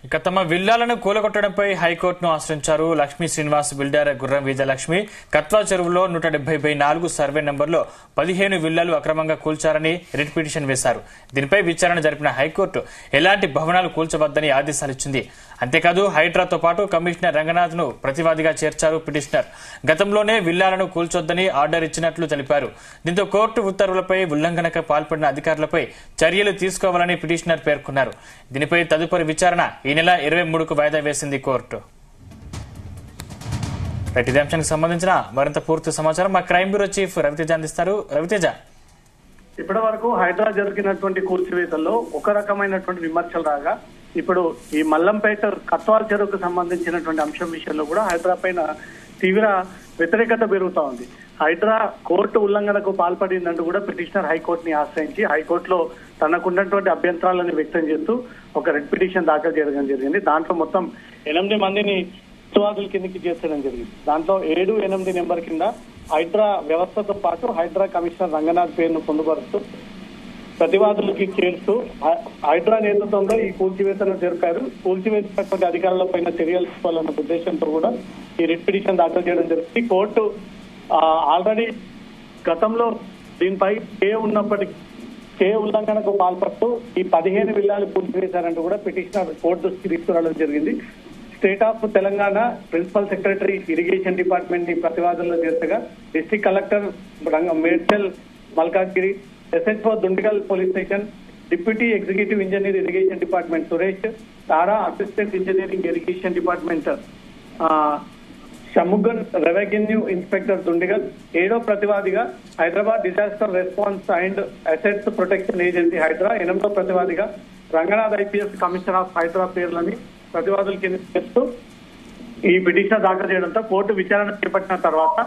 ఇక తమ విల్లాలను కూలగొట్టడంపై హైకోర్టును ఆశ్రయించారు లక్ష్మీ శ్రీనివాస్ బిల్డర్ గుర్రం విజయలక్ష్మి. కత్వా చెరువులో 170/4 సర్వే నంబర్లో 15 విల్లాలు అక్రమంగా కూల్చారని రిట్ పిటిషన్ వేశారు. దీనిపై విచారణ జరిపిన హైకోర్టు ఎలాంటి భవనాలు కూల్చవద్దని ఆదేశాలిచ్చింది. అంతేకాదు హైడ్రాతో పాటు కమిషనర్ రంగనాథ్ ను ప్రతివాదిగా చేర్చారు పిటిషనర్. గతంలోనే విల్లాలను కూల్చొద్దని ఆర్డర్ ఇచ్చినట్లు తెలిపారు. దీంతో కోర్టు ఉత్తర్వులపై ఉల్లంఘనకు పాల్పడిన అధికారులపై చర్యలు తీసుకోవాలని పిటిషనర్ పేర్కొన్నారు. దీనిపై తదుపరి విచారణ ఈ నెల 23కు వాయిదా వేసింది కోర్టు. ఇదే అంశానికి సంబంధించిన మరింత పూర్తి సమాచారం మా క్రైమ్ బ్యూరో చీఫ్ రవితేజ అందిస్తారు. రవితేజ, ఇప్పటి వరకు హైదరాబాద్ జరిగినటువంటి కూల్చివేతల్లో ఒక రకమైనటువంటి విమర్శలు రాగా ఇప్పుడు ఈ మల్లంపేట కత్వాల్ చెరువుకు సంబంధించినటువంటి అంశం విషయంలో కూడా హైదరాబాద్ పైన తీవ్ర వ్యతిరేకత పెరుగుతా ఉంది. హైడ్రా కోర్టు ఉల్లంఘనకు పాల్పడిందంటూ కూడా పిటిషనర్ హైకోర్టుని ఆశ్రయించి హైకోర్టులో తనకున్నటువంటి అభ్యంతరాలను వ్యక్తం చేస్తూ ఒక రిట్ పిటిషన్ దాఖలు చేయడం జరిగింది. దాంట్లో మొత్తం 8 మందిని ప్రతివాదుల కిందకి చేర్చడం జరిగింది. దాంట్లో 7, 8 నెంబర్ కింద హైడ్రా వ్యవస్థతో పాటు హైడ్రా కమిషనర్ రంగనాథ్ పేరును పొందుపరుస్తూ ప్రతివాదులకి చేరుస్తూ హైడ్రా నేతృత్వంలో ఈ కూల్చివేతను జరిపారు. కూల్చివేసినటువంటి అధికారులపైన చర్యలు తీసుకోవాలన్న ఉద్దేశంతో కూడా ఈ రిట్ పిటిషన్ దాఖలు చేయడం జరిగింది. కోర్టు ఆల్రెడీ గతంలో దీనిపై స్టే ఉల్లంఘనకు పాల్పడుతూ ఈ 15 విల్లాలు కూల్చివేశారంటూ కూడా పిటిషనర్ కోర్టు దృష్టికి తీసుకురావడం జరిగింది. State of Telangana principal secretary irrigation department ని ప్రతివాదుల్లో చేర్చగా district collector Medchal Malkajgiri, SHO Dundigal police station, deputy executive engineer irrigation department Suresh, తారా assistant engineering irrigation department Shanmugan, revenue inspector Dundigal, 7వ ప్రతివాదిగా Hyderabad disaster response and assets protection agency Hyderabad, 8వ ప్రతివాదిగా Ranganath IPS commissioner of Hyderabad పేర్లని ప్రతివాదుల కింద చేస్తూ ఈ పిటిషన్ దాఖలు చేయడంతో కోర్టు విచారణ చేపట్టిన తర్వాత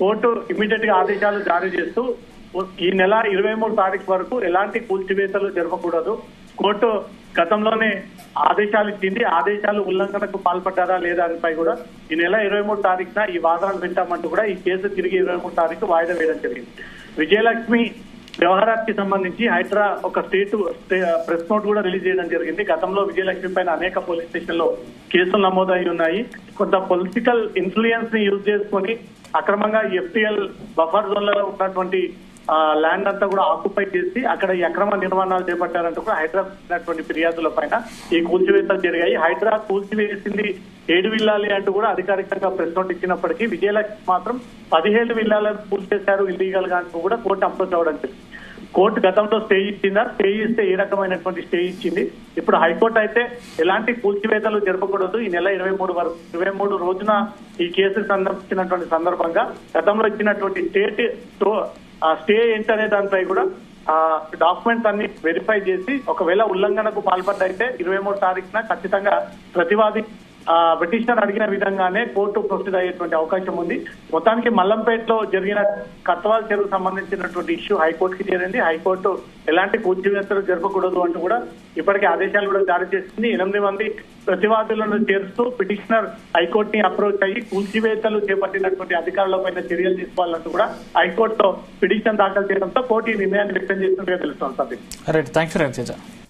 కోర్టు ఇమీడియట్ గా ఆదేశాలు జారీ చేస్తూ ఈ నెల 23 తారీఖు వరకు ఎలాంటి కూల్చివేతలు జరపకూడదు. కోర్టు గతంలోనే ఆదేశాలు ఇచ్చింది. ఆదేశాలు ఉల్లంఘనకు పాల్పడ్డారా లేదా అనిపై కూడా ఈ నెల 23 తారీఖున ఈ వాదనలు వింటామంటూ కూడా ఈ కేసు తిరిగి 23 తారీఖు వాయిదా వేయడం జరిగింది. విజయలక్ష్మి వ్యవహారానికి సంబంధించి హైడ్రా ఒక ప్రెస్ నోట్ కూడా రిలీజ్ చేయడం జరిగింది. గతంలో విజయలక్ష్మి పైన అనేక పోలీస్ స్టేషన్ లో కేసులు నమోదై ఉన్నాయి. కొంత పొలిటికల్ ఇన్ఫ్లుయెన్స్ ని యూజ్ చేసుకుని అక్రమంగా FTL బఫర్ జోన్లలో ఉన్నటువంటి ల్యాండ్ అంతా కూడా ఆక్యుపై చేసి అక్కడ ఈ అక్రమ నిర్మాణాలు చేపట్టారంటూ కూడా హైదరాబాద్ ఫిర్యాదుల పైన ఈ కూల్చివేతలు జరిగాయి. హైదరాబాద్ కూల్చివేసింది 7 విల్లాలి అంటూ కూడా అధికారికంగా ప్రెస్ నోట్ ఇచ్చినప్పటికీ విజయలక్ష్మి మాత్రం 15 విల్లాలను కూల్చేశారు ఇల్లీగల్ గా అంటూ కూడా కోర్టు అప్రోచ్ అవ్వడం జరిగింది. కోర్టు గతంలో స్టే ఇచ్చిందా, స్టే ఇస్తే ఏ రకమైనటువంటి స్టే ఇచ్చింది. ఇప్పుడు హైకోర్టు అయితే ఎలాంటి కూల్చివేతలు జరపకూడదు, ఈ నెల 23 రోజున ఈ కేసు సందర్శించినటువంటి సందర్భంగా గతంలో ఇచ్చినటువంటి స్టే ఏంటనే దానిపై కూడా డాక్యుమెంట్స్ అన్ని వెరిఫై చేసి ఒకవేళ ఉల్లంఘనకు పాల్పడ్డైతే 23 తారీఖున ఖచ్చితంగా ప్రతివాది పిటిషనర్ అడిగిన విధంగానే కోర్టు ప్రొసీడ్ అయ్యేటువంటి అవకాశం ఉంది. మొత్తానికి మల్లంపేటలో జరిగిన కత్వాల్ చెరువు సంబంధించినటువంటి ఇష్యూ హైకోర్టుకి చేరింది. హైకోర్టు ఎలాంటి కూల్చివేతలు జరపకూడదు అంటూ కూడా ఇప్పటికే ఆదేశాలు కూడా జారీ చేసింది. 8 మంది ప్రతివాదులను చేరుస్తూ పిటిషనర్ హైకోర్టుని అప్రోచ్ అయ్యి కూల్చివేతలు చేపట్టినటువంటి అధికారులపైన చర్యలు తీసుకోవాలంటూ కూడా హైకోర్టులో పిటిషన్ దాఖలు చేయడంతో కోర్టు ఈ నిర్ణయాన్ని వ్యక్తం చేసినట్టుగా తెలుస్తోంది. Thank you Raviteja.